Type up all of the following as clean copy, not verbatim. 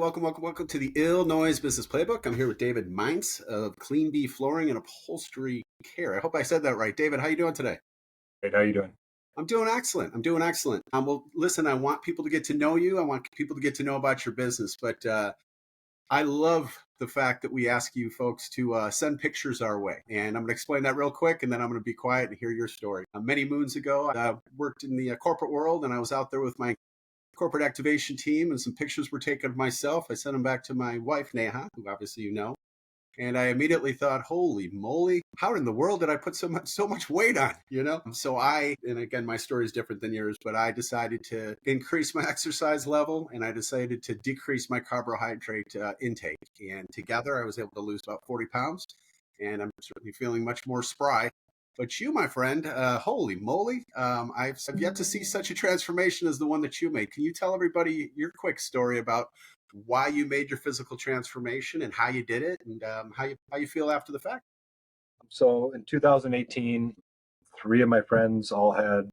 Welcome to the Illinois Business Playbook. I'm here with David Meintz of Clean Bee Flooring and Upholstery Care. I hope I said that right. David, how you doing today? Great. How you doing? I'm doing excellent. Well, listen, I want people to get to know you. I want people to get to know about your business. But I love the fact that we ask you folks to send pictures our way. And I'm going to explain that real quick, and then I'm going to be quiet and hear your story. Many moons ago, I worked in the corporate world, and I was out there with my corporate activation team, and some pictures were taken of myself. I sent them back to my wife, Neha, who obviously you know. And I immediately thought, holy moly, how in the world did I put so much weight on, and again, my story is different than yours, but I decided to increase my exercise level, and I decided to decrease my carbohydrate intake. And together I was able to lose about 40 pounds, and I'm certainly feeling much more spry. But you, my friend, holy moly, I've yet to see such a transformation as the one that you made. Can you tell everybody your quick story about why you made your physical transformation and how you did it, and how you feel after the fact? So in 2018, three of my friends all had,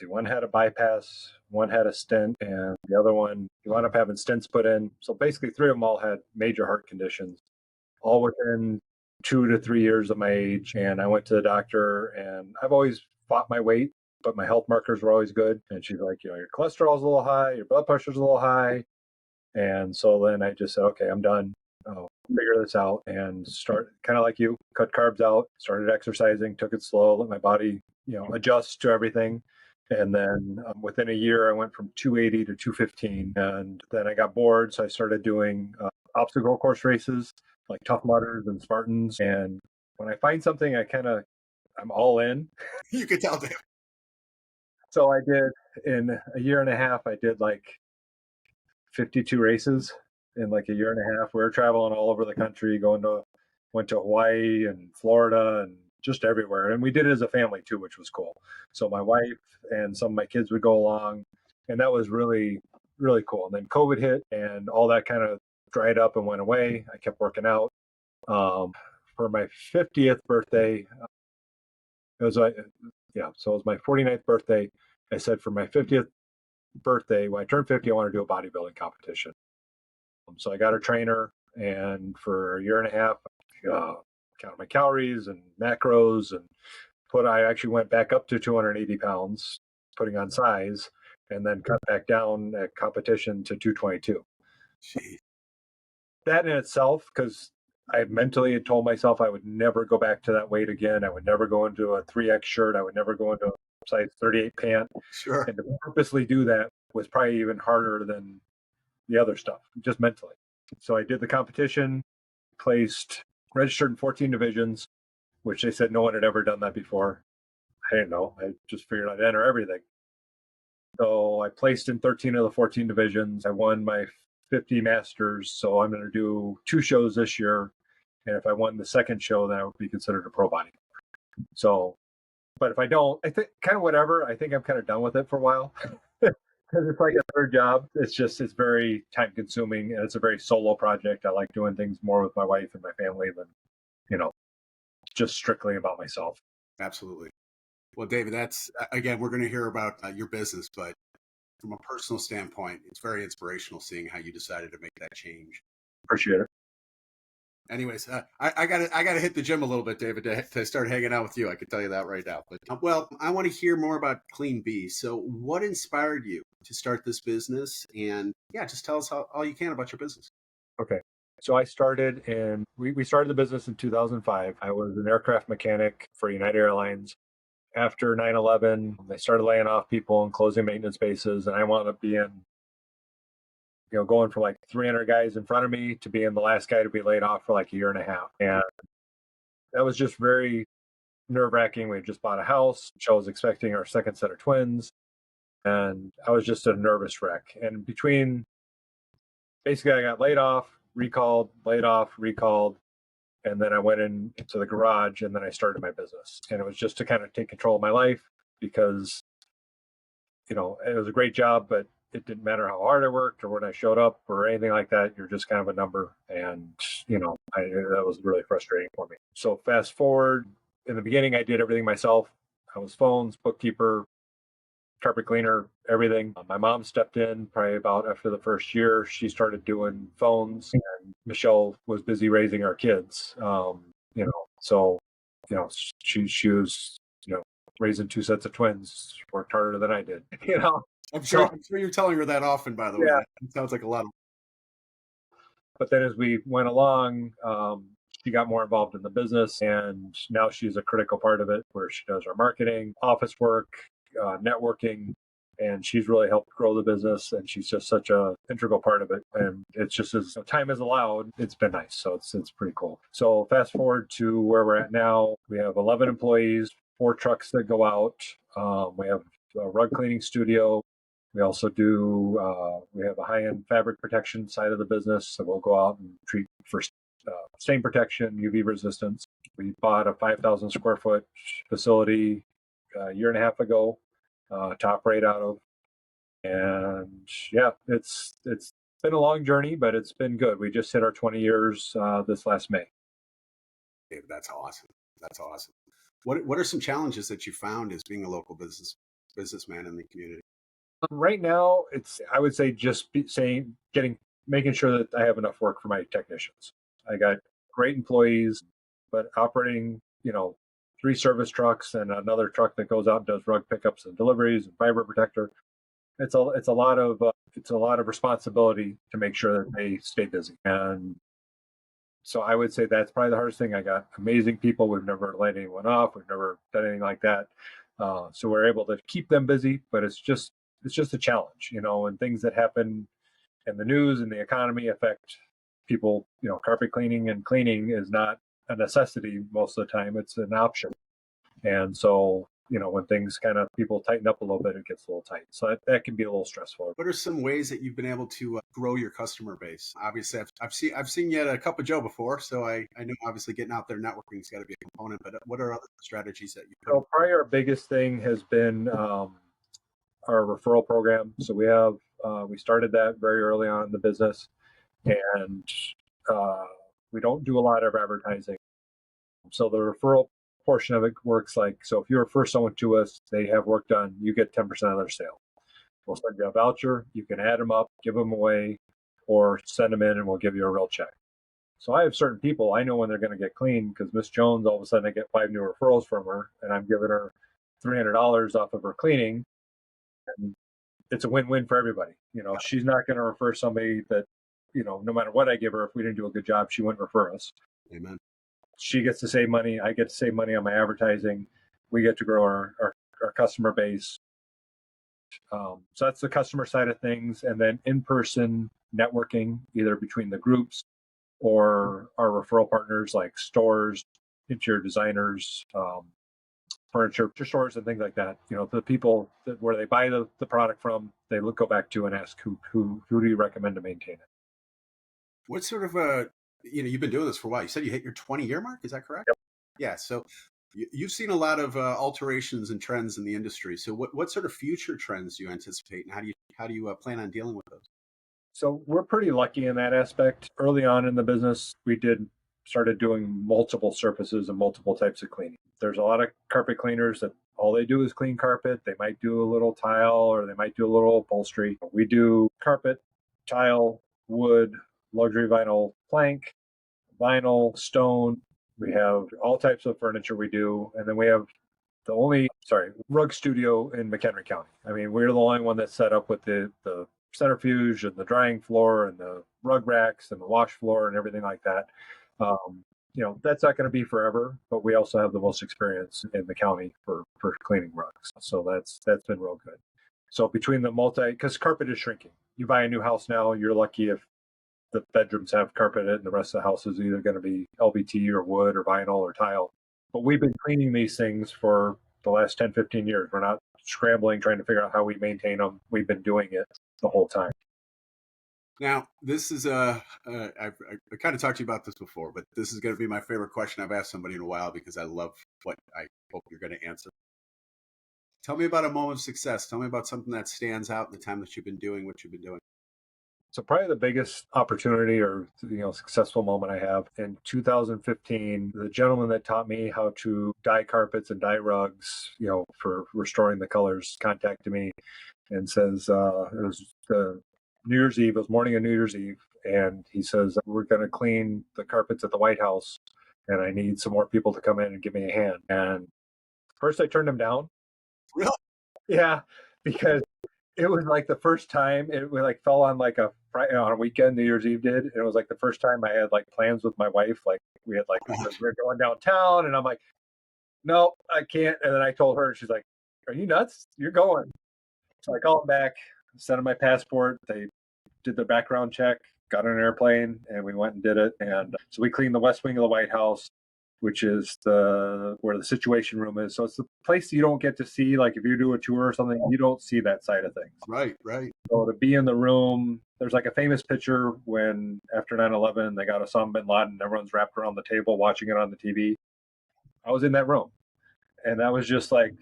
one had a bypass, one had a stent, and the other one, he wound up having stents put in. So basically three of them all had major heart conditions, all within 2 to 3 years of my age. And I went to the doctor, and I've always fought my weight, but my health markers were always good. And she's like, your cholesterol's a little high, your blood pressure's a little high. And so then I just said, okay, I'm done. I'll figure this out and start kind of like you, cut carbs out, started exercising, took it slow, let my body, adjust to everything. And then within a year, I went from 280 to 215. And then I got bored. So I started doing obstacle course races like Tough Mudders and Spartans. And when I find something, I'm all in. You could tell, David. So I did, in a year and a half, I did like 52 races in like a year and a half. We were traveling all over the country, went to Hawaii and Florida and just everywhere. And we did it as a family too, which was cool. So my wife and some of my kids would go along, and that was really, really cool. And then COVID hit and all that kind of dried up and went away. I kept working out. For my 50th birthday, so it was my 49th birthday. I said for my 50th birthday, when I turned 50, I want to do a bodybuilding competition. So I got a trainer, and for a year and a half, counted my calories and macros, and I actually went back up to 280 pounds, putting on size, and then cut back down at competition to 222. Jeez. That in itself, because I mentally had told myself I would never go back to that weight again. I would never go into a 3X shirt. I would never go into a size 38 pant. Sure. And to purposely do that was probably even harder than the other stuff, just mentally. So I did the competition, registered in 14 divisions, which they said no one had ever done that before. I didn't know. I just figured I'd enter everything. So I placed in 13 of the 14 divisions. I won my 50 Masters. So I'm going to do 2 shows this year. And if I won the second show, then I would be considered a pro bodybuilder. So, but if I don't, I think kind of whatever. I think I'm kind of done with it for a while. Because it's like a third job. It's very time consuming, and it's a very solo project. I like doing things more with my wife and my family than, just strictly about myself. Absolutely. Well, David, again, we're going to hear about your business, but from a personal standpoint, it's very inspirational seeing how you decided to make that change. Appreciate it. Anyways, I gotta hit the gym a little bit, David, to start hanging out with you. I can tell you that right now. But well, I want to hear more about Clean Bee. So, what inspired you to start this business? And yeah, just tell us all you can about your business. Okay. So I started we started the business in 2005. I was an aircraft mechanic for United Airlines. After 9/11, they started laying off people and closing maintenance bases, and I wound up being going from like 300 guys in front of me to being the last guy to be laid off for like a year and a half. And that was just very nerve-wracking. We had just bought a house. I was expecting our second set of twins. And I was just a nervous wreck. And basically I got laid off, recalled, laid off, recalled. And then I went into the garage, and then I started my business. And it was just to kind of take control of my life, because, it was a great job, but it didn't matter how hard I worked or when I showed up or anything like that. You're just kind of a number. And, that was really frustrating for me. So fast forward, in the beginning, I did everything myself. I was phones, bookkeeper, carpet cleaner, everything. My mom stepped in probably about after the first year. She started doing phones, and Michelle was busy raising our kids. So she was raising two sets of twins. She worked harder than I did. I'm So sure you're telling her that often, by the way. yeah. That sounds like a lot of. But then as we went along, she got more involved in the business, and now she's a critical part of it, where she does our marketing, office work, networking, and she's really helped grow the business. And she's just such a integral part of it. And it's just as time is allowed, it's been nice. So it's pretty cool. So fast forward to where we're at now, we have 11 employees, 4 trucks that go out. We have a rug cleaning studio. We also do, we have a high-end fabric protection side of the business. So we'll go out and treat for stain protection, UV resistance. We bought a 5,000 square foot facility a year and a half ago to operate out of. And yeah, it's been a long journey, but it's been good. We just hit our 20 years this last May. David, that's awesome. That's awesome. What are some challenges that you found as being a local businessman in the community? Right now, I would say just making sure that I have enough work for my technicians. I got great employees, but operating 3 service trucks and another truck that goes out and does rug pickups and deliveries and fiber protector. It's a lot of responsibility to make sure that they stay busy. And so I would say that's probably the hardest thing. I got amazing people. We've never laid anyone off. We've never done anything like that. So we're able to keep them busy, but it's just a challenge, and things that happen in the news and the economy affect people. Carpet cleaning and cleaning is not a necessity most of the time. It's an option. And so, when things kind of people tighten up a little bit, it gets a little tight. So that can be a little stressful. What are some ways that you've been able to grow your customer base? Obviously, I've seen you at a Cup of Joe before, so I know obviously getting out there networking has got to be a component. But what are other strategies that you put? So probably our biggest thing has been our referral program. So we started that very early on in the business, and we don't do a lot of advertising. So the referral portion of it works so if you refer someone to us, they have work done, you get 10% of their sale. We'll send you a voucher. You can add them up, give them away, or send them in and we'll give you a real check. So I have certain people, I know when they're going to get clean, because Miss Jones, all of a sudden I get 5 new referrals from her, and I'm giving her $300 off of her cleaning. And it's a win-win for everybody. She's not going to refer somebody that, no matter what I give her, if we didn't do a good job, she wouldn't refer us. Amen. She gets to save money. I get to save money on my advertising. We get to grow our customer base. So that's the customer side of things. And then in-person networking, either between the groups or our referral partners like stores, interior designers, furniture stores and things like that. The people where they buy the product from, they go back to and ask who do you recommend to maintain it. What sort of you've been doing this for a while. You said you hit your 20-year mark. Is that correct? Yep. Yeah. So you've seen a lot of alterations and trends in the industry. So what sort of future trends do you anticipate, and how do you plan on dealing with those? So we're pretty lucky in that aspect. Early on in the business, we started doing multiple surfaces and multiple types of cleaning. There's a lot of carpet cleaners that all they do is clean carpet. They might do a little tile or they might do a little upholstery. We do carpet, tile, wood, luxury vinyl plank, vinyl, stone. We have all types of furniture we do. And then we have the only, rug studio in McHenry County. I mean, we're the only one that's set up with the centrifuge and the drying floor and the rug racks and the wash floor and everything like that. That's not going to be forever, but we also have the most experience in the county for cleaning rugs. So that's been real good. So between because carpet is shrinking. You buy a new house now, you're lucky if the bedrooms have carpet in it and the rest of the house is either going to be LVT or wood or vinyl or tile. But we've been cleaning these things for the last 10, 15 years. We're not scrambling, trying to figure out how we maintain them. We've been doing it the whole time. Now, this is I kind of talked to you about this before, but this is going to be my favorite question I've asked somebody in a while because I love what I hope you're going to answer. Tell me about a moment of success. Tell me about something that stands out in the time that you've been doing what you've been doing. So probably the biggest opportunity or successful moment I have in 2015, the gentleman that taught me how to dye carpets and dye rugs, for restoring the colors, contacted me and says, it was the New Year's Eve, it was morning of New Year's Eve, and he says, we're going to clean the carpets at the White House, and I need some more people to come in and give me a hand. And first I turned him down. Really? Yeah, because it was like the first time it like fell on like a Friday, on a weekend, New Year's Eve did. And it was like the first time I had like plans with my wife. Like we had we're going downtown, and I'm like, no, I can't. And then I told her, she's like, are you nuts? You're going. So I called them back, sent them my passport. They did their background check, got on an airplane, and we went and did it. And so we cleaned the West Wing of the White House, which is where the Situation Room is. So it's the place you don't get to see. Like if you do a tour or something, you don't see that side of things. Right. So to be in the room, there's like a famous picture when after 9/11 they got Osama bin Laden, everyone's wrapped around the table watching it on the TV. I was in that room, and that was just like,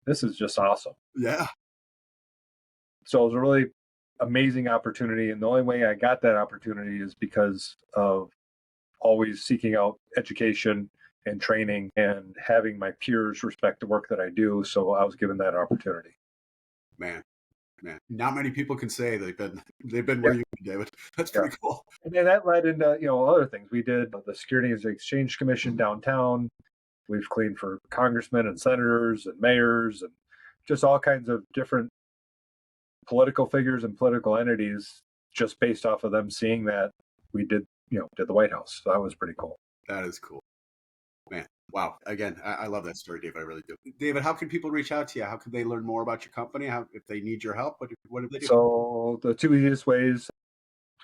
this is just awesome. Yeah. So it was a really amazing opportunity, and the only way I got that opportunity is because of always seeking out education and training and having my peers respect the work that I do. So I was given that opportunity. Man, not many people can say they've been where you've been, David. That's pretty cool. And then that led into other things. We did the Securities and Exchange Commission downtown. We've cleaned for congressmen and senators and mayors and just all kinds of different political figures and political entities, just based off of them seeing that we did the White House. So that was pretty cool. That is cool, man. Wow. Again, I love that story, Dave. I really do. David, how can people reach out to you? How can they learn more about your company? If they need your help, what do they do? So the two easiest ways,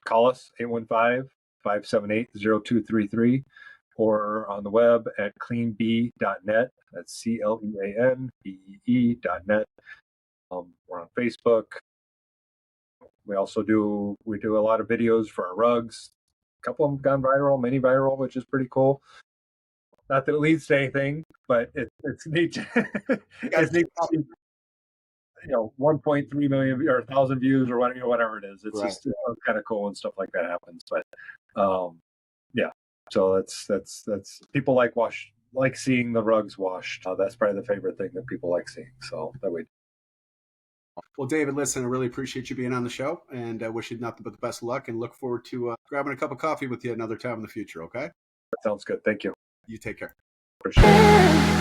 call us 815-578-0233, or on the web at cleanbee.net. That's CLEANBEE.net. We're on Facebook. We also do a lot of videos for our rugs. A couple of them gone viral, mini viral, which is pretty cool. Not that it leads to anything, but it's neat. It's neat. 1.3 million or 1,000 views or whatever it is. It's right. Just kind of cool when stuff like that happens. But yeah, so that's people like seeing the rugs washed. That's probably the favorite thing that people like seeing. So that way. Well, David, listen, I really appreciate you being on the show, and I wish you nothing but the best of luck, and look forward to grabbing a cup of coffee with you another time in the future. Okay? That sounds good. Thank you. You take care. Appreciate it.